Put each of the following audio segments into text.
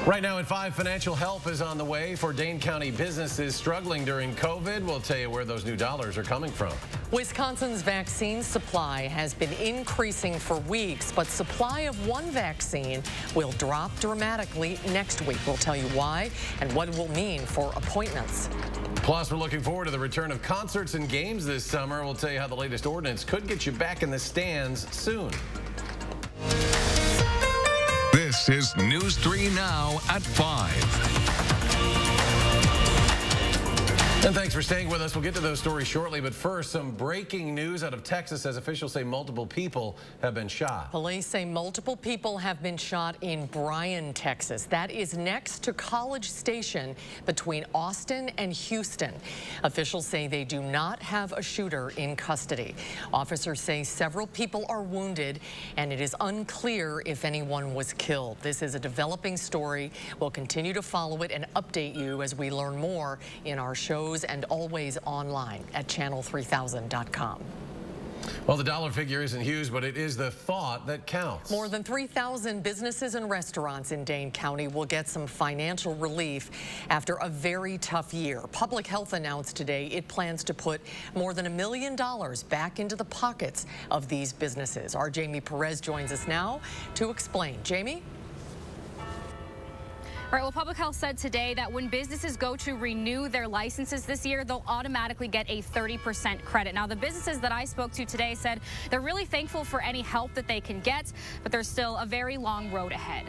Right now at 5, financial help is on the way for Dane County businesses struggling during COVID. We'll tell you where those new dollars are coming from. Wisconsin's vaccine supply has been increasing for weeks, but supply of one vaccine will drop dramatically next week. We'll tell you why and what it will mean for appointments. Plus, we're looking forward to the return of concerts and games this summer. We'll tell you how the latest ordinance could get you back in the stands soon. This is News 3 Now at 5. And thanks for staying with us. We'll get to those stories shortly. But first, some breaking news out of Texas as officials say multiple people have been shot. Police say multiple people have been shot in Bryan, Texas. That is next to College Station between Austin and Houston. Officials say they do not have a shooter in custody. Officers say several people are wounded, and it is unclear if anyone was killed. This is a developing story. We'll continue to follow it and update you as we learn more in our shows and always online at channel3000.com. Well, the dollar figure isn't huge, but it is the thought that counts. More than 3,000 businesses and restaurants in Dane County will get some financial relief after a very tough year. Public Health announced today it plans to put more than $1 million back into the pockets of these businesses. Our Jamie Perez joins us now to explain. Jamie? All right, well, Public Health said today that when businesses go to renew their licenses this year, they'll automatically get a 30% credit. Now, the businesses that I spoke to today said they're really thankful for any help that they can get, but there's still a very long road ahead.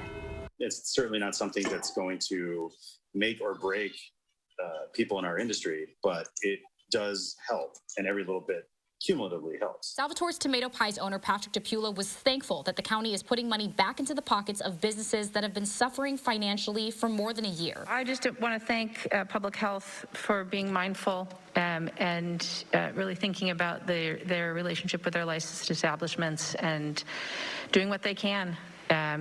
It's certainly not something that's going to make or break people in our industry, but it does help, and every little bit cumulatively helps. Salvatore's Tomato Pies owner Patrick DePula was thankful that the county is putting money back into the pockets of businesses that have been suffering financially for more than a year. I just want to thank Public Health for being mindful and really thinking about their relationship with their licensed establishments and doing what they can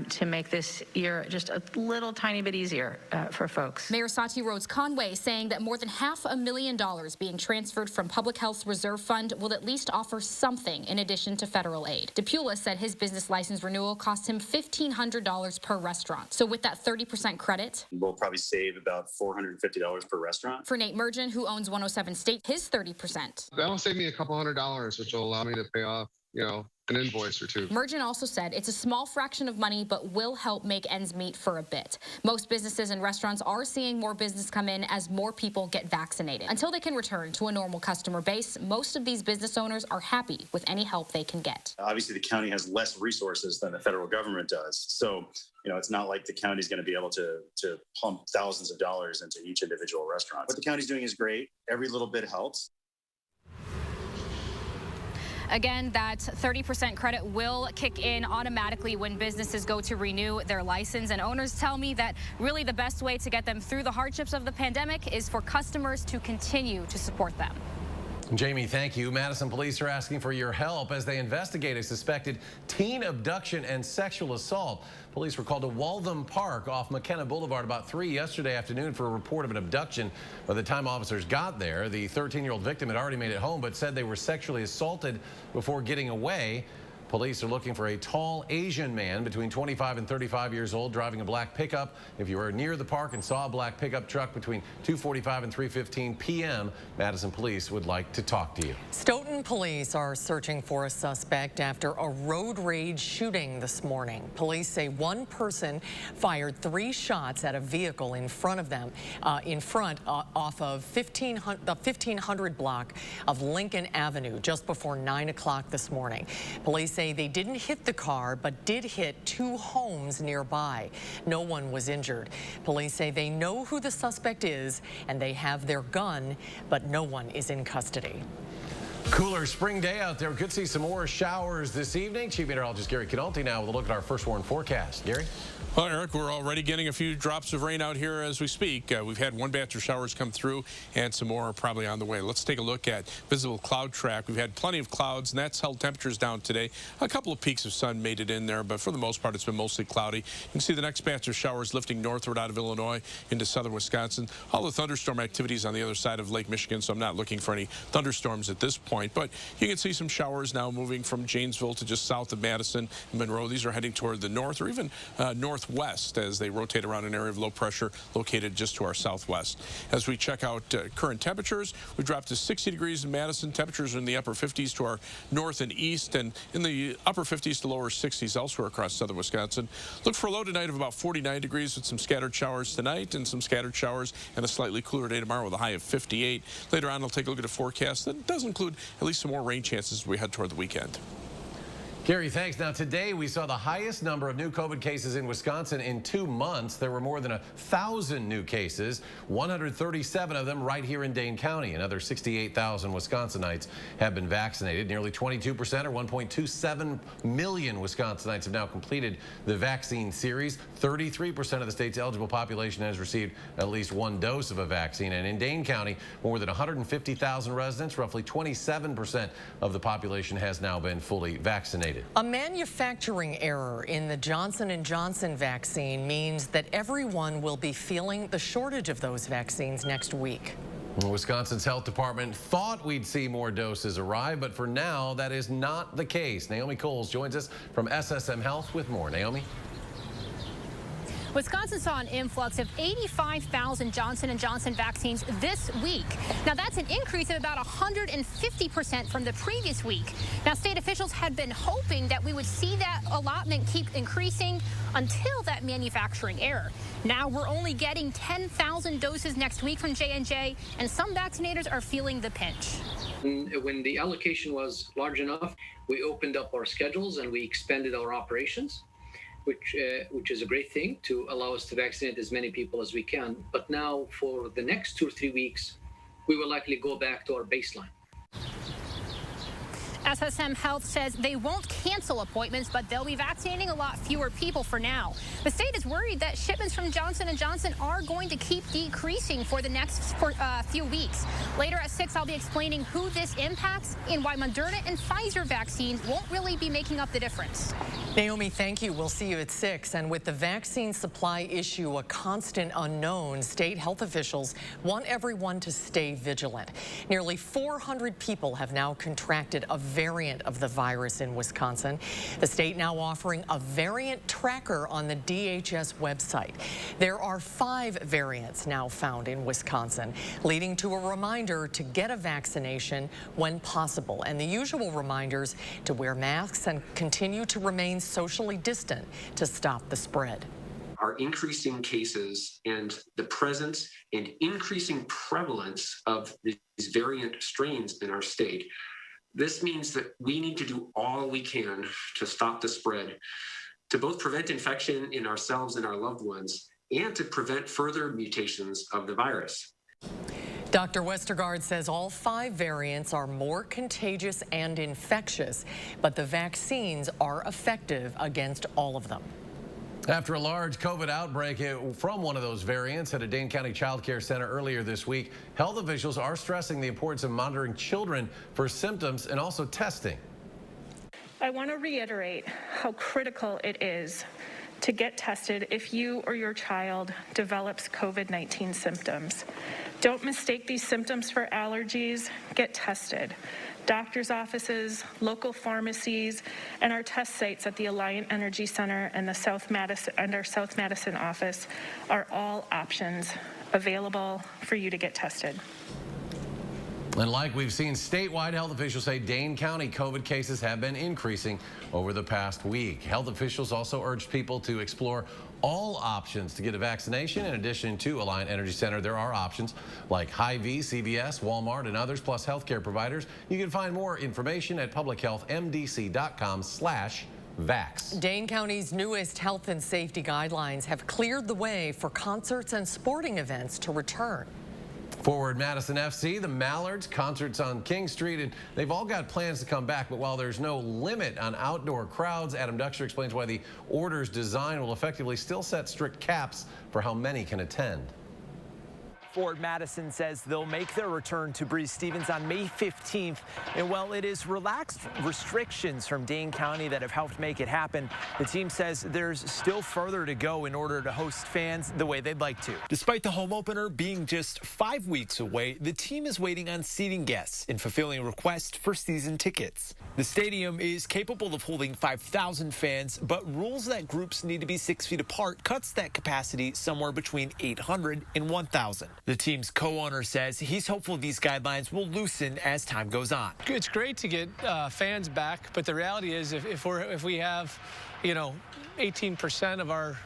to make this year just a little tiny bit easier for folks. Mayor Sati Rhodes Conway saying that more than $500,000 being transferred from Public Health's reserve fund will at least offer something in addition to federal aid. DePula said his business license renewal cost him $1,500 per restaurant. So with that 30% credit, we'll probably save about $450 per restaurant. For Nate Mergen, who owns 107 State, his 30%. That'll save me a couple $100, which will allow me to pay off, an invoice or two. Mergen also said it's a small fraction of money, but will help make ends meet for a bit. Most businesses and restaurants are seeing more business come in as more people get vaccinated. Until they can return to a normal customer base, most of these business owners are happy with any help they can get. Obviously, the county has less resources than the federal government does. So, it's not like the county's going to be able to pump thousands of dollars into each individual restaurant. What the county's doing is great. Every little bit helps. Again, that 30% credit will kick in automatically when businesses go to renew their license. And owners tell me that really the best way to get them through the hardships of the pandemic is for customers to continue to support them. Jamie, thank you. Madison police are asking for your help as they investigate a suspected teen abduction and sexual assault. Police were called to Waltham Park off McKenna Boulevard about 3 yesterday afternoon for a report of an abduction. By the time officers got there, the 13-year-old victim had already made it home, but said they were sexually assaulted before getting away. Police are looking for a tall Asian man between 25 and 35 years old driving a black pickup. If you were near the park and saw a black pickup truck between 2:45 and 3:15 p.m., Madison police would like to talk to you. Stoughton police are searching for a suspect after a road rage shooting this morning. Police say one person fired 3 shots at a vehicle in front of them, off of the 1500 block of Lincoln Avenue just before 9 o'clock this morning. Police say they didn't hit the car, but did hit 2 homes nearby. No one was injured. Police say they know who the suspect is and they have their gun, but no one is in custody. Cooler spring day out there. We could see some more showers this evening. Chief Meteorologist Gary Canolti now with a look at our first warn forecast. Gary? Well, Eric, we're already getting a few drops of rain out here as we speak. We've had one batch of showers come through and some more are probably on the way. Let's take a look at visible cloud track. We've had plenty of clouds, and that's held temperatures down today. A couple of peaks of sun made it in there, but for the most part, it's been mostly cloudy. You can see the next batch of showers lifting northward out of Illinois into southern Wisconsin. All the thunderstorm activities on the other side of Lake Michigan, so I'm not looking for any thunderstorms at this point. point. But you can see some showers now moving from Janesville to just south of Madison and Monroe. These are heading toward the north or even northwest as they rotate around an area of low pressure located just to our southwest. As we check out current temperatures, we dropped to 60 degrees in Madison. Temperatures are in the upper 50s to our north and east, and in the upper 50s to lower 60s elsewhere across southern Wisconsin. Look for a low tonight of about 49 degrees with some scattered showers tonight and some scattered showers, and a slightly cooler day tomorrow with a high of 58. Later on, I'll take a look at a forecast that does include at least some more rain chances as we head toward the weekend. Gary, thanks. Now, today we saw the highest number of new COVID cases in Wisconsin in 2 months. There were more than 1,000 new cases, 137 of them right here in Dane County. Another 68,000 Wisconsinites have been vaccinated. Nearly 22% or 1.27 million Wisconsinites have now completed the vaccine series. 33% of the state's eligible population has received at least one dose of a vaccine. And in Dane County, more than 150,000 residents, roughly 27% of the population has now been fully vaccinated. A manufacturing error in the Johnson & Johnson vaccine means that everyone will be feeling the shortage of those vaccines next week. Wisconsin's health department thought we'd see more doses arrive, but for now, that is not the case. Naomi Coles joins us from SSM Health with more. Naomi? Wisconsin saw an influx of 85,000 Johnson & Johnson vaccines this week. Now, that's an increase of about 150% from the previous week. Now, state officials had been hoping that we would see that allotment keep increasing until that manufacturing error. Now, we're only getting 10,000 doses next week from J&J, and some vaccinators are feeling the pinch. When the allocation was large enough, we opened up our schedules and we expanded our operations, which is a great thing to allow us to vaccinate as many people as we can. But now for the next 2 or 3 weeks, we will likely go back to our baseline. SSM Health says they won't cancel appointments, but they'll be vaccinating a lot fewer people for now. The state is worried that shipments from Johnson & Johnson are going to keep decreasing for the next few weeks. Later at 6, I'll be explaining who this impacts and why Moderna and Pfizer vaccines won't really be making up the difference. Naomi, thank you. We'll see you at 6. And with the vaccine supply issue a constant unknown, state health officials want everyone to stay vigilant. Nearly 400 people have now contracted a variant of the virus in Wisconsin. The state now offering a variant tracker on the DHS website. There are 5 variants now found in Wisconsin, leading to a reminder to get a vaccination when possible, and the usual reminders to wear masks and continue to remain socially distant to stop the spread. Our increasing cases and the presence and increasing prevalence of these variant strains in our state. This means that we need to do all we can to stop the spread, to both prevent infection in ourselves and our loved ones, and to prevent further mutations of the virus. Dr. Westergaard says all 5 variants are more contagious and infectious, but the vaccines are effective against all of them. After a large COVID outbreak from one of those variants at a Dane County child care center earlier this week, health officials are stressing the importance of monitoring children for symptoms and also testing. I want to reiterate how critical it is to get tested if you or your child develops COVID-19 symptoms. Don't mistake these symptoms for allergies. Get tested. Doctors' offices, local pharmacies, and our test sites at the Alliant Energy Center and our South Madison office are all options available for you to get tested. And like we've seen statewide, health officials say Dane County COVID cases have been increasing over the past week. Health officials also urged people to explore all options to get a vaccination. In addition to Alliant Energy Center, there are options like Hy-Vee, CVS, Walmart, and others, plus healthcare providers. You can find more information at publichealthmdc.com/vax. Dane County's newest health and safety guidelines have cleared the way for concerts and sporting events to return. Forward Madison FC, the Mallards, concerts on King Street, and they've all got plans to come back, but while there's no limit on outdoor crowds, Adam Duxter explains why the order's design will effectively still set strict caps for how many can attend. Ford Madison says they'll make their return to Breese-Stevens on May 15th. And while it is relaxed restrictions from Dane County that have helped make it happen, the team says there's still further to go in order to host fans the way they'd like to. Despite the home opener being just 5 weeks away, the team is waiting on seating guests and fulfilling requests for season tickets. The stadium is capable of holding 5,000 fans, but rules that groups need to be 6 feet apart cuts that capacity somewhere between 800 and 1,000. The team's co-owner says he's hopeful these guidelines will loosen as time goes on. It's great to get fans back, but the reality is if we have, 18% of our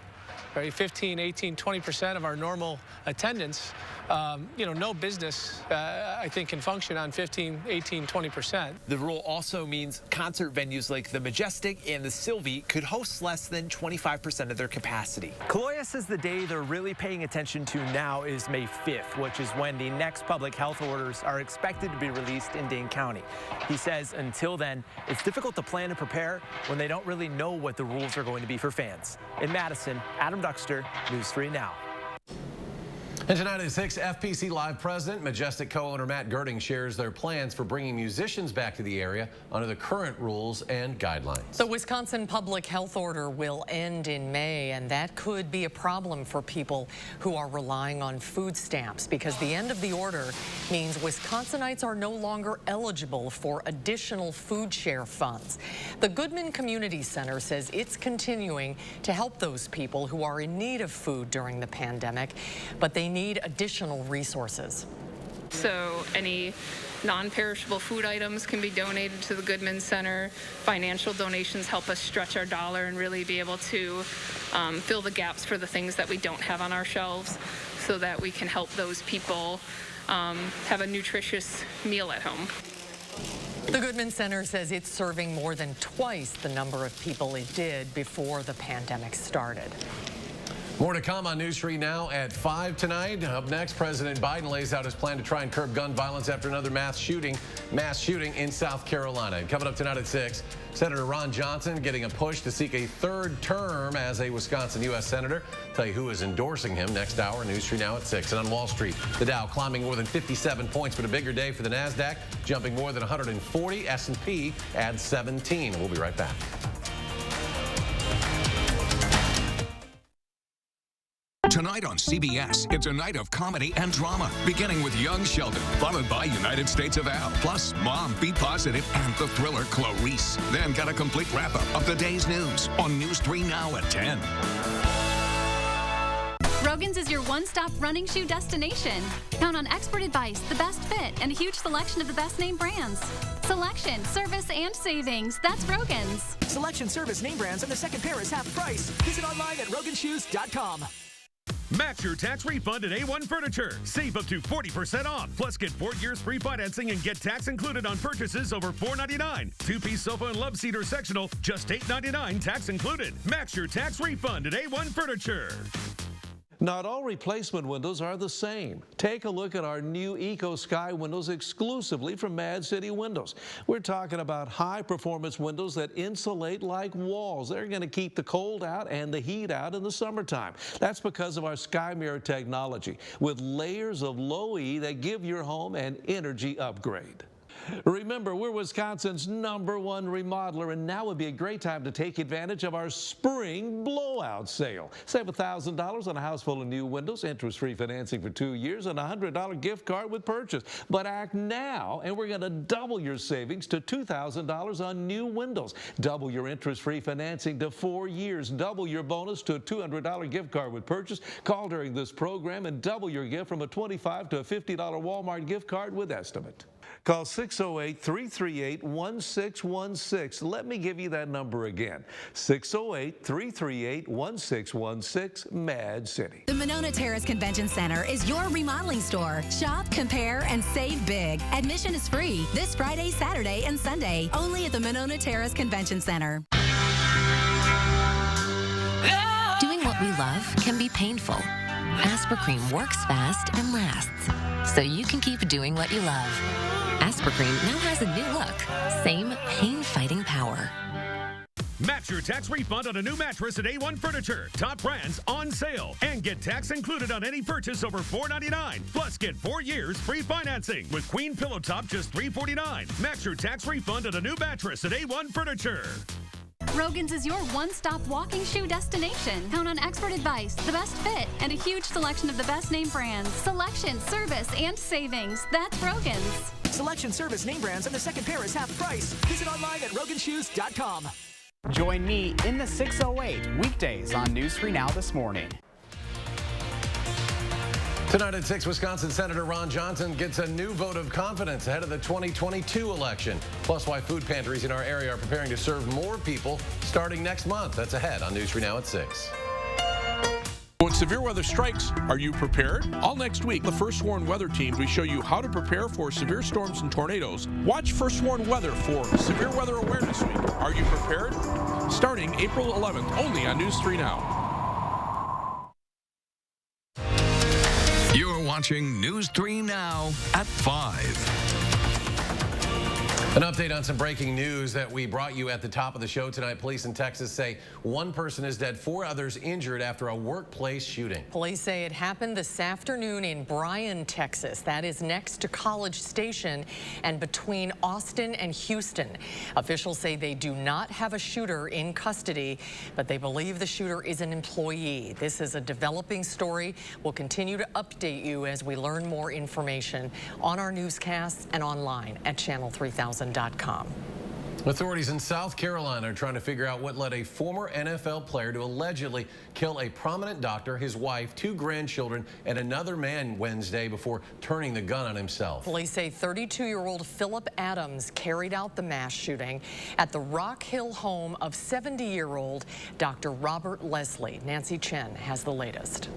15, 18, 20% of our normal attendance, no business, I think, can function on 15, 18, 20%. The rule also means concert venues like the Majestic and the Sylvie could host less than 25% of their capacity. Kaloya says the day they're really paying attention to now is May 5th, which is when the next public health orders are expected to be released in Dane County. He says until then, it's difficult to plan and prepare when they don't really know what the rules are going to be for fans. In Madison, Adam Duxter, News 3 Now. And tonight at 6, FPC Live President, Majestic co-owner Matt Girding shares their plans for bringing musicians back to the area under the current rules and guidelines. The Wisconsin public health order will end in May, and that could be a problem for people who are relying on food stamps, because the end of the order means Wisconsinites are no longer eligible for additional food share funds. The Goodman Community Center says it's continuing to help those people who are in need of food during the pandemic, but they need additional resources. So any non-perishable food items can be donated to the Goodman Center. Financial donations help us stretch our dollar and really be able to fill the gaps for the things that we don't have on our shelves, so that we can help those people have a nutritious meal at home. The Goodman Center says it's serving more than twice the number of people it did before the pandemic started. More to come on News 3 Now at 5 tonight. Up next, President Biden lays out his plan to try and curb gun violence after another mass shooting in South Carolina. And coming up tonight at 6, Senator Ron Johnson getting a push to seek a third term as a Wisconsin U.S. Senator. Tell you who is endorsing him next hour. News 3 Now at 6. And on Wall Street, the Dow climbing more than 57 points, but a bigger day for the NASDAQ, jumping more than 140. S&P adds 17. We'll be right back. Tonight on CBS, it's a night of comedy and drama, beginning with Young Sheldon, followed by United States of Al, plus Mom, Be Positive, and the thriller Clarice. Then got a complete wrap-up of the day's news on News 3 Now at 10. Rogan's is your one-stop running shoe destination. Count on expert advice, the best fit, and a huge selection of the best name brands. Selection, service, and savings. That's Rogan's. Selection, service, name brands, and the second pair is half price. Visit online at roganshoes.com. Match your tax refund at A1 Furniture. Save up to 40% off. Plus, get 4 years free financing and get tax included on purchases over $499. Two-piece sofa and love seat or sectional, just $899, tax included. Match your tax refund at A1 Furniture. Not all replacement windows are the same. Take a look at our new Eco Sky windows exclusively from Mad City Windows. We're talking about high-performance windows that insulate like walls. They're going to keep the cold out and the heat out in the summertime. That's because of our Sky Mirror technology with layers of low E that give your home an energy upgrade. Remember, we're Wisconsin's #1 remodeler, and now would be a great time to take advantage of our spring blowout sale. Save $1,000 on a house full of new windows, interest-free financing for 2 years, and a $100 gift card with purchase. But act now, and we're going to double your savings to $2,000 on new windows. Double your interest-free financing to 4 years. Double your bonus to a $200 gift card with purchase. Call during this program and double your gift from a $25 to a $50 Walmart gift card with estimate. Call 608-338-1616. Let me give you that number again. 608-338-1616, Mad City. The Monona Terrace Convention Center is your remodeling store. Shop, compare, and save big. Admission is free this Friday, Saturday, and Sunday, only at the Monona Terrace Convention Center. Doing what we love can be painful. Aspercreme works fast and lasts, so you can keep doing what you love. Aspercreme now has a new look. Same pain-fighting power. Match your tax refund on a new mattress at A1 Furniture. Top brands on sale. And get tax included on any purchase over $4.99. Plus, get 4 years free financing. With Queen Pillow Top, just $3.49. Match your tax refund on a new mattress at A1 Furniture. Rogan's is your one-stop walking shoe destination. Count on expert advice, the best fit, and a huge selection of the best name brands. Selection, service, and savings. That's Rogan's. Selection, service, name brands, and the second pair is half price. Visit online at roganshoes.com. Join me in the 608 weekdays on News 3 Now this morning. Tonight at 6, Wisconsin Senator Ron Johnson gets a new vote of confidence ahead of the 2022 election. Plus, why food pantries in our area are preparing to serve more people starting next month. That's ahead on News 3 Now at 6. When severe weather strikes, are you prepared? All next week, the First Warn Weather Teams, we show you how to prepare for severe storms and tornadoes. Watch First Warn Weather for Severe Weather Awareness Week. Are you prepared? Starting April 11th, only on News 3 Now. You're watching News 3 Now at 5. An update on some breaking news that we brought you at the top of the show tonight. Police in Texas say 1 person is dead, 4 others injured after a workplace shooting. Police say it happened this afternoon in Bryan, Texas. That is next to College Station and between Austin and Houston. Officials say they do not have a shooter in custody, but they believe the shooter is an employee. This is a developing story. We'll continue to update you as we learn more information on our newscasts and online at channel3000.com. Authorities in South Carolina are trying to figure out what led a former NFL player to allegedly kill a prominent doctor, his wife, 2 grandchildren, and another man Wednesday before turning the gun on himself. Police say 32-year-old Philip Adams carried out the mass shooting at the Rock Hill home of 70-year-old Dr. Robert Leslie. Nancy Chen has the latest.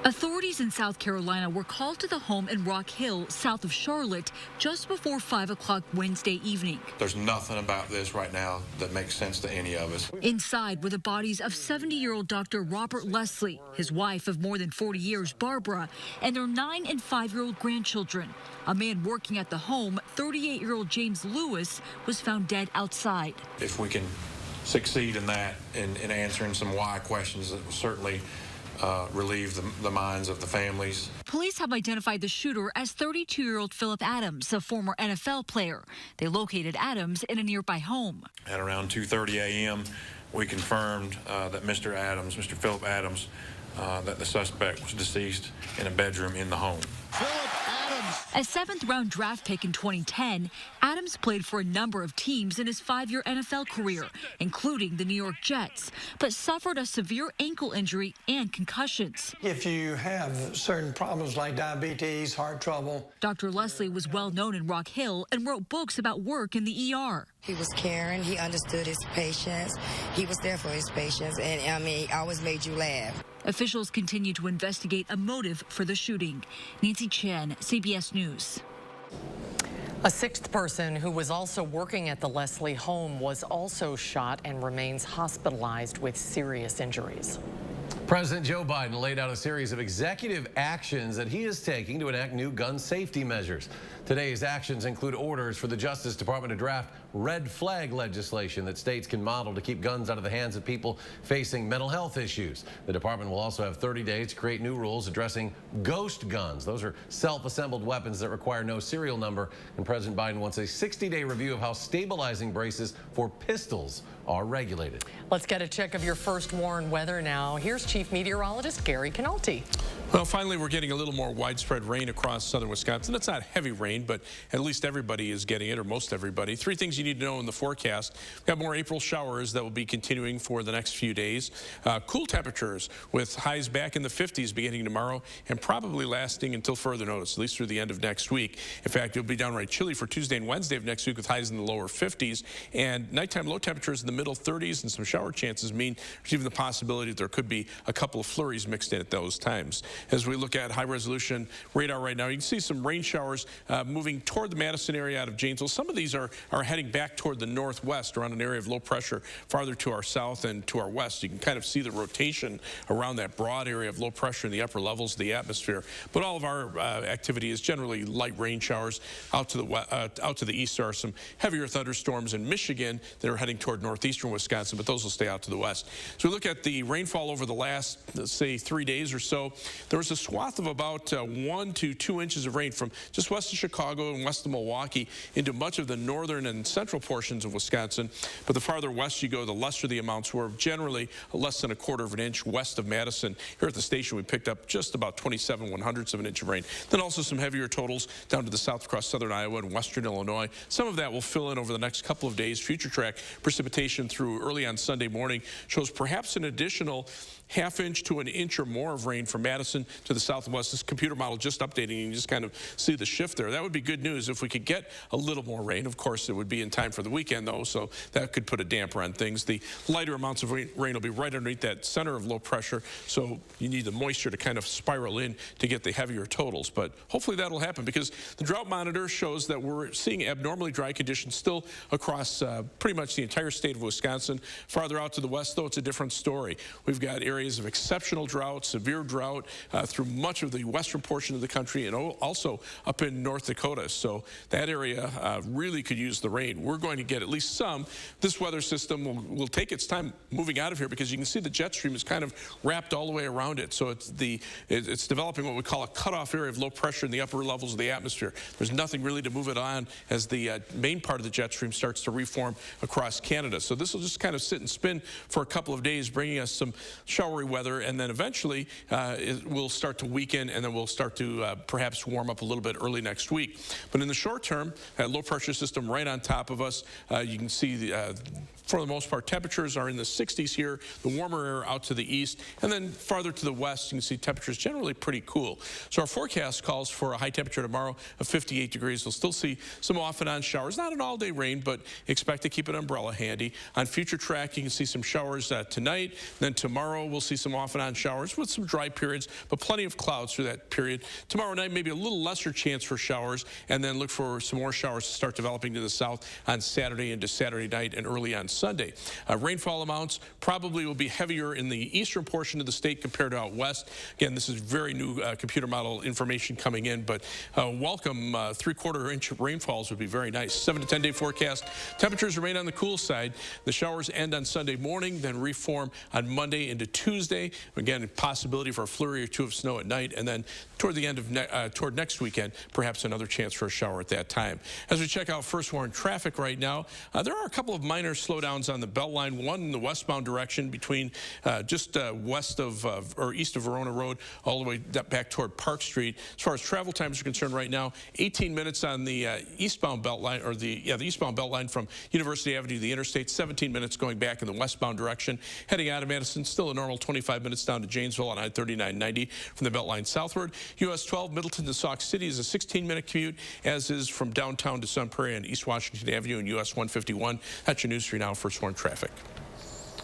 Authorities in South Carolina were called to the home in Rock Hill, south of Charlotte, just before 5 o'clock Wednesday evening. There's nothing about this right now that makes sense to any of us. Inside were the bodies of 70-year-old Dr. Robert Leslie, his wife of more than 40 years, Barbara, and their 9- and 5-year-old grandchildren. A man working at the home, 38-year-old James Lewis, was found dead outside. If we can succeed in that, in answering some why questions, that will certainly relieve the minds of the families. Police have identified the shooter as 32-year-old Philip Adams, a former NFL player. They located Adams in a nearby home. At around 2:30 a.m., we confirmed that Mr. Philip Adams, that the suspect was deceased in a bedroom in the home. A 7th-round draft pick in 2010, Adams played for a number of teams in his 5-year NFL career, including the New York Jets, but suffered a severe ankle injury and concussions. If you have certain problems like diabetes, heart trouble. Dr. Leslie was well known in Rock Hill and wrote books about work in the ER. He was caring, he understood his patients, he was there for his patients, and he always made you laugh. Officials continue to investigate a motive for the shooting. Nancy Chen, CBS News. A 6th person who was also working at the Leslie home was also shot and remains hospitalized with serious injuries. President Joe Biden laid out a series of executive actions that he is taking to enact new gun safety measures. Today's actions include orders for the Justice Department to draft red flag legislation that states can model to keep guns out of the hands of people facing mental health issues. The department will also have 30 days to create new rules addressing ghost guns. Those are self-assembled weapons that require no serial number. And President Biden wants a 60-day review of how stabilizing braces for pistols are regulated. Let's get a check of your First Warn weather now. Here's Chief Meteorologist Gary Canolti. Well, finally, we're getting a little more widespread rain across southern Wisconsin. It's not heavy rain, but at least everybody is getting it, or most everybody. 3 things you need to know in the forecast. We've got more April showers that will be continuing for the next few days. Cool temperatures with highs back in the 50s beginning tomorrow and probably lasting until further notice, at least through the end of next week. In fact, it'll be downright chilly for Tuesday and Wednesday of next week with highs in the lower 50s. And nighttime low temperatures in the middle 30s and some shower chances mean there's even the possibility that there could be a couple of flurries mixed in at those times. as we look at high-resolution radar right now. You can see some rain showers moving toward the Madison area out of Janesville. Some of these are heading back toward the northwest around an area of low pressure farther to our south and to our west. You can kind of see the rotation around that broad area of low pressure in the upper levels of the atmosphere. But all of our activity is generally light rain showers. Out to the east, there are some heavier thunderstorms in Michigan that are heading toward northeastern Wisconsin, but those will stay out to the west. So we look at the rainfall over the last, let's say, 3 days or so. There was a swath of about 1 to 2 inches of rain from just west of Chicago and west of Milwaukee into much of the northern and central portions of Wisconsin. But the farther west you go, the lesser the amounts were. Generally less than 1/4 of an inch west of Madison. Here at the station, we picked up just about 27/100ths of an inch of rain. Then also some heavier totals down to the south across southern Iowa and western Illinois. Some of that will fill in over the next couple of days. Future track precipitation through early on Sunday morning shows perhaps an additional ½ inch to an inch or more of rain from Madison to the southwest. This computer model just updating, and you just kind of see the shift there. That would be good news if we could get a little more rain. Of course, it would be in time for the weekend, though, so that could put a damper on things. The lighter amounts of rain will be right underneath that center of low pressure, so you need the moisture to kind of spiral in to get the heavier totals. But hopefully that'll happen, because the drought monitor shows that we're seeing abnormally dry conditions still across pretty much the entire state of Wisconsin. Farther out to the west, though, it's a different story. We've got areas of exceptional drought, severe drought through much of the western portion of the country, and also up in North Dakota. So that area really could use the rain. We're going to get at least some. This weather system will take its time moving out of here, because you can see the jet stream is kind of wrapped all the way around it. So it's developing what we call a cutoff area of low pressure in the upper levels of the atmosphere. There's nothing really to move it on as the main part of the jet stream starts to reform across Canada. So this will just kind of sit and spin for a couple of days, bringing us some showery weather, and then eventually it will start to weaken, and then we'll start to perhaps warm up a little bit early next week. But in the short term, that low pressure system right on top of us, you can see for the most part, temperatures are in the 60s here, the warmer air out to the east, and then farther to the west, you can see temperatures generally pretty cool. So our forecast calls for a high temperature tomorrow of 58 degrees. We'll still see some off and on showers, not an all-day rain, but expect to keep an umbrella handy. On future track, you can see some showers tonight. Then tomorrow, we'll see some off and on showers with some dry periods, but plenty of clouds through that period. Tomorrow night, maybe a little lesser chance for showers, and then look for some more showers to start developing to the south on Saturday into Saturday night and early on Sunday. Rainfall amounts probably will be heavier in the eastern portion of the state compared to out west. Again, this is very new computer model information coming in, but welcome 3/4 inch rainfalls would be very nice. 7 to 10 day forecast. Temperatures remain on the cool side. The showers end on Sunday morning, then reform on Monday into Tuesday. Again, possibility for a flurry or two of snow at night, and then toward the end of toward next weekend, perhaps another chance for a shower at that time. As we check out first warn traffic right now, there are a couple of minor slowdowns on the Beltline, one in the westbound direction between just west of or east of Verona Road all the way back toward Park Street. As far as travel times are concerned right now, 18 minutes on the eastbound Beltline, or the eastbound Beltline from University Avenue to the interstate, 17 minutes going back in the westbound direction. Heading out of Madison, still a normal 25 minutes down to Janesville on I-3990 from the Beltline southward. US 12 Middleton to Sauk City is a 16-minute commute, as is from downtown to Sun Prairie and East Washington Avenue and US 151. That's your News 3 Now first warn traffic.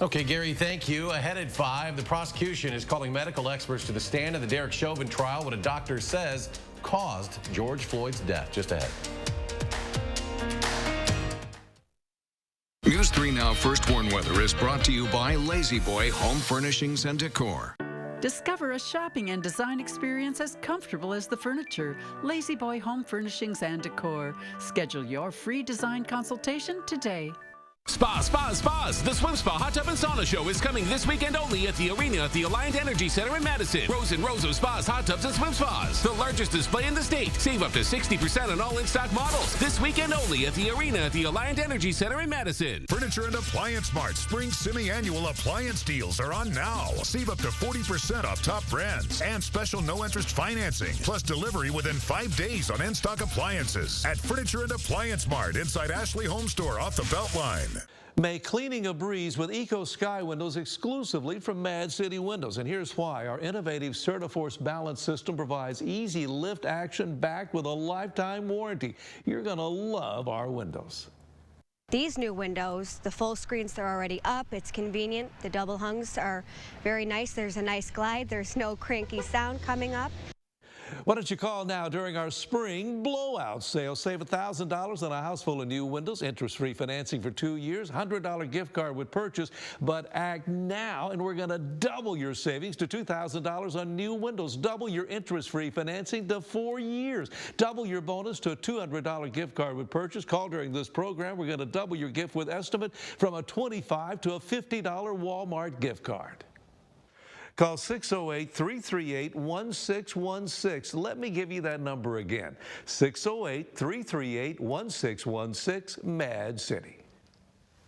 Okay, Gary, thank you. Ahead at 5, the prosecution is calling medical experts to the stand in the Derrick Chauvin trial, what a doctor says caused George Floyd's death. Just ahead. News 3 Now First Warn Weather is brought to you by Lazy Boy Home Furnishings and Decor. Discover a shopping and design experience as comfortable as the furniture. Lazy Boy Home Furnishings and Decor. Schedule your free design consultation today. Spas, spas, spas! The Swim Spa Hot Tub and Sauna Show is coming this weekend only at the Arena at the Alliant Energy Center in Madison. Rows and rows of spas, hot tubs, and swim spas. The largest display in the state. Save up to 60% on all in-stock models. This weekend only at the Arena at the Alliant Energy Center in Madison. Furniture and Appliance Mart's spring semi-annual appliance deals are on now. Save up to 40% off top brands and special no-interest financing, plus delivery within 5 days on in-stock appliances at Furniture and Appliance Mart inside Ashley Home Store off the Beltline. Make cleaning a breeze with Eco Sky windows exclusively from Mad City Windows. And here's why. Our innovative CertaForce balance system provides easy lift action backed with a lifetime warranty. You're going to love our windows. These new windows, the full screens are already up. It's convenient. The double hungs are very nice. There's a nice glide. There's no cranky sound coming up. Why don't you call now during our spring blowout sale? Save $1,000 on a house full of new windows, interest-free financing for 2 years, $100 gift card with purchase. But act now, and we're going to double your savings to $2,000 on new windows. Double your interest-free financing to 4 years. Double your bonus to a $200 gift card with purchase. Call during this program. We're going to double your gift with estimate from a $25 to a $50 Walmart gift card. Call 608-338-1616. Let me give you that number again. 608-338-1616, Mad City.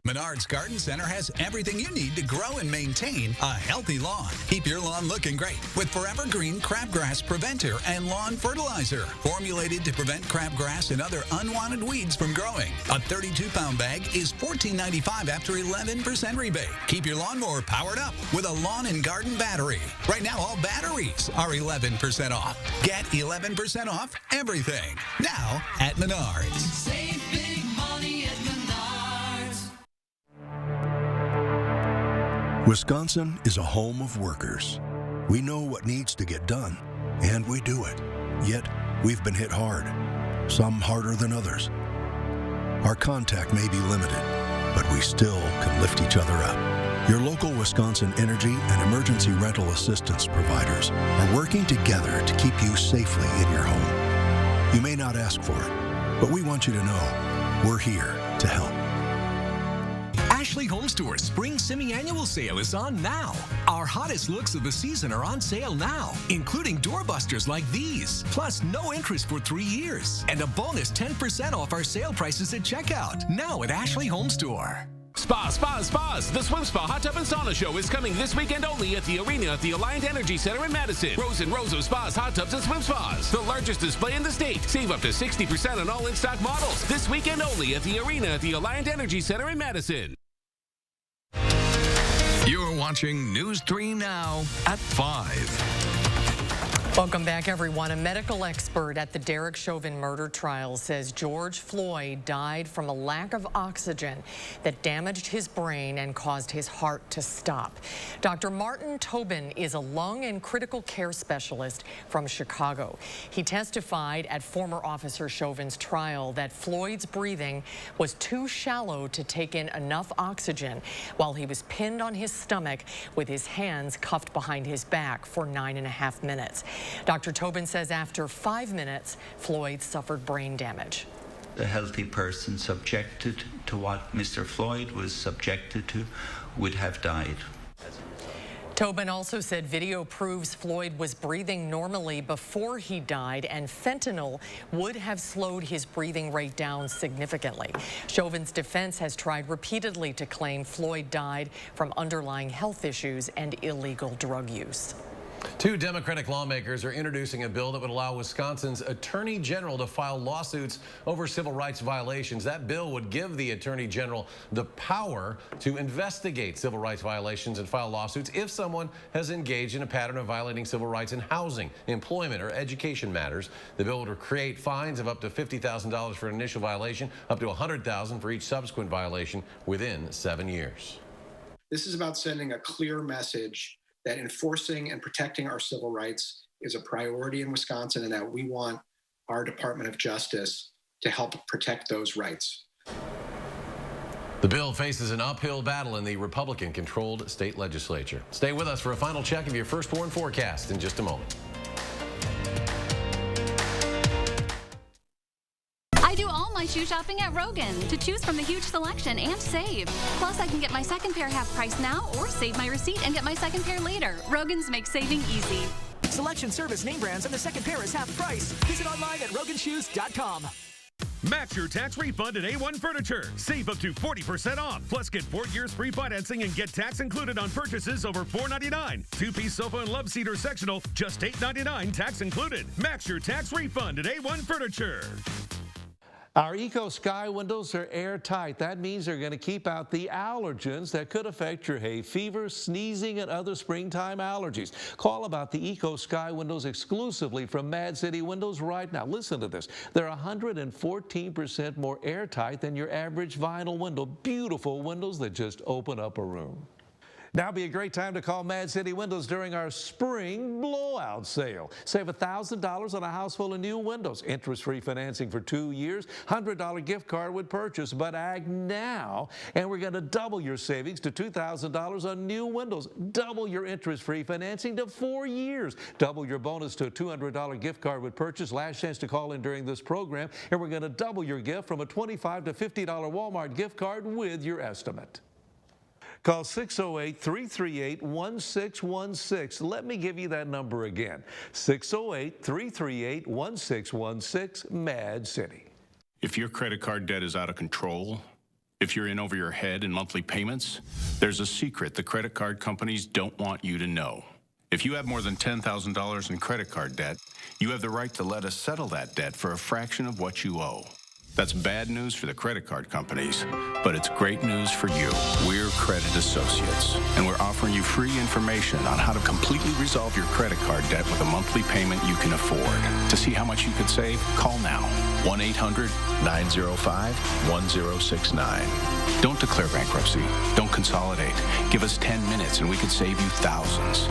Menards Garden Center has everything you need to grow and maintain a healthy lawn. Keep your lawn looking great with Forever Green Crabgrass Preventer and Lawn Fertilizer, formulated to prevent crabgrass and other unwanted weeds from growing. A 32-pound bag is $14.95 after 11% rebate. Keep your lawnmower powered up with a lawn and garden battery. Right now, all batteries are 11% off. Get 11% off everything now at Menards. Save big money at Menards. Wisconsin is a home of workers. We know what needs to get done, and we do it. Yet, we've been hit hard, some harder than others. Our contact may be limited, but we still can lift each other up. Your local Wisconsin energy and emergency rental assistance providers are working together to keep you safely in your home. You may not ask for it, but we want you to know we're here to help. Ashley Home Store's Spring Semi-Annual Sale is on now. Our hottest looks of the season are on sale now, including doorbusters like these, plus no interest for 3 years, and a bonus 10% off our sale prices at checkout, now at Ashley Home Store. Spas. The Swim Spa Hot Tub and Sauna Show is coming this weekend only at the arena at the Alliant Energy Center in Madison. Rows and rows of spas, hot tubs, and swim spas. The largest display in the state. Save up to 60% on all in-stock models. This weekend only at the arena at the Alliant Energy Center in Madison. You're watching News 3 Now at 5. Welcome back, everyone. A medical expert at the Derrick Chauvin murder trial says George Floyd died from a lack of oxygen that damaged his brain and caused his heart to stop. Dr. Martin Tobin is a lung and critical care specialist from Chicago. He testified at former officer Chauvin's trial that Floyd's breathing was too shallow to take in enough oxygen while he was pinned on his stomach with his hands cuffed behind his back for 9.5 minutes. Dr. Tobin says after 5 minutes, Floyd suffered brain damage. A healthy person subjected to what Mr. Floyd was subjected to would have died. Tobin also said video proves Floyd was breathing normally before he died, and fentanyl would have slowed his breathing rate down significantly. Chauvin's defense has tried repeatedly to claim Floyd died from underlying health issues and illegal drug use. 2 Democratic lawmakers are introducing a bill that would allow Wisconsin's Attorney General to file lawsuits over civil rights violations. That bill would give the Attorney General the power to investigate civil rights violations and file lawsuits if someone has engaged in a pattern of violating civil rights in housing, employment, or education matters. The bill would create fines of up to $50,000 for an initial violation, up to $100,000 for each subsequent violation within 7 years. This is about sending a clear message that enforcing and protecting our civil rights is a priority in Wisconsin, and that we want our Department of Justice to help protect those rights. The bill faces an uphill battle in the Republican-controlled state legislature. Stay with us for a final check of your firstborn forecast in just a moment. I do all my shoe shopping at Rogan to choose from the huge selection and save. Plus, I can get my second pair half price now or save my receipt and get my second pair later. Rogan's makes saving easy. Selection, service, name brands, and the second pair is half price. Visit online at roganshoes.com. Match your tax refund at A1 Furniture. Save up to 40% off. Plus, get 4 years free financing and get tax included on purchases over $4.99. 2-piece sofa and love seat or sectional, just $8.99, tax included. Match your tax refund at A1 Furniture. Our Eco Sky windows are airtight. That means they're going to keep out the allergens that could affect your hay fever, sneezing, and other springtime allergies. Call about the Eco Sky windows exclusively from Mad City Windows right now. Listen to this. They're 114% more airtight than your average vinyl window. Beautiful windows that just open up a room. Now would be a great time to call Mad City Windows during our spring blowout sale. Save $1,000 on a house full of new windows. Interest-free financing for 2 years. $100 gift card with purchase. But act now, and we're going to double your savings to $2,000 on new windows. Double your interest-free financing to 4 years. Double your bonus to a $200 gift card with purchase. Last chance to call in during this program. And we're going to double your gift from a $25 to $50 Walmart gift card with your estimate. Call 608-338-1616. Let me give you that number again. 608-338-1616, Mad City. If your credit card debt is out of control, if you're in over your head in monthly payments, there's a secret the credit card companies don't want you to know. If you have more than $10,000 in credit card debt, you have the right to let us settle that debt for a fraction of what you owe. That's bad news for the credit card companies, but it's great news for you. We're Credit Associates, and we're offering you free information on how to completely resolve your credit card debt with a monthly payment you can afford. To see how much you could save, call now. 1-800-905-1069. Don't declare bankruptcy. Don't consolidate. Give us 10 minutes and we could save you thousands.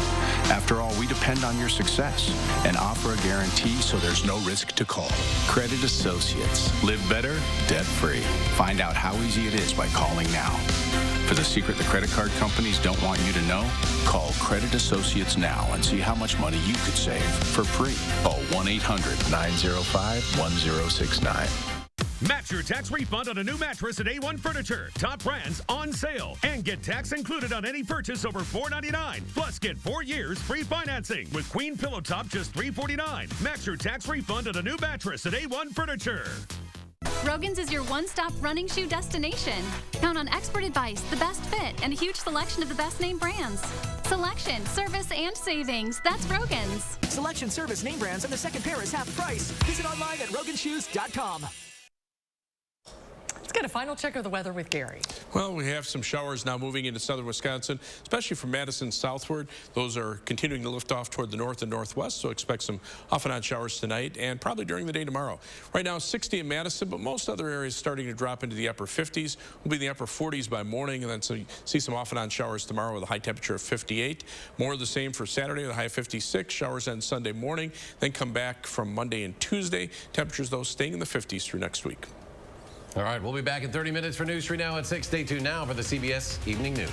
After all, we depend on your success and offer a guarantee so there's no risk to call. Credit Associates. Live better, debt-free. Find out how easy it is by calling now. For the secret the credit card companies don't want you to know, call Credit Associates now and see how much money you could save for free. Call 1-800-905-1069. Match your tax refund on a new mattress at A1 Furniture. Top brands on sale. And get tax included on any purchase over $499. Plus get 4 years free financing. With Queen Pillow Top just $349. Match your tax refund on a new mattress at A1 Furniture. Rogan's is your one-stop running shoe destination. Count on expert advice, the best fit, and a huge selection of the best name brands. Selection, service, and savings. That's Rogan's. Selection, service, name brands, and the second pair is half price. Visit online at roganshoes.com. Let's get a final check of the weather with Gary. Well, we have some showers now moving into southern Wisconsin, especially from Madison southward. Those are continuing to lift off toward the north and northwest, so expect some off and on showers tonight and probably during the day tomorrow. Right now, 60 in Madison, but most other areas starting to drop into the upper 50s. We'll be in the upper 40s by morning, and then so you see some off and on showers tomorrow with a high temperature of 58. More of the same for Saturday with a high of 56. Showers on Sunday morning, then come back from Monday and Tuesday. Temperatures, though, staying in the 50s through next week. All right, we'll be back in 30 minutes for News 3 Now at 6. Stay tuned now for the CBS Evening News.